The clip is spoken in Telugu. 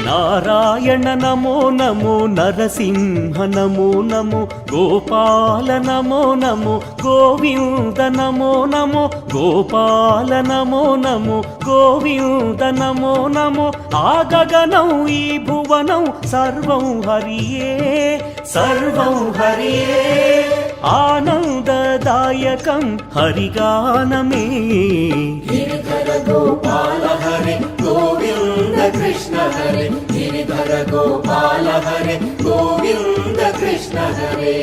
నారాయణ నమో నమో నరసింహ నమో నమో గోపాల నమో నమో గోవింద నమో నమో గోపాల నమో నమో గోవింద నమో నమో ఆ గగనం ఈ భువనం సర్వం హరియే సర్వం హరియే ఆనందదాయకం హరిగానమే గిరిధర గోపాల హరి గోవింద కృష్ణ హరి గిరిధర గోపాల హరి గోవింద కృష్ణ హరి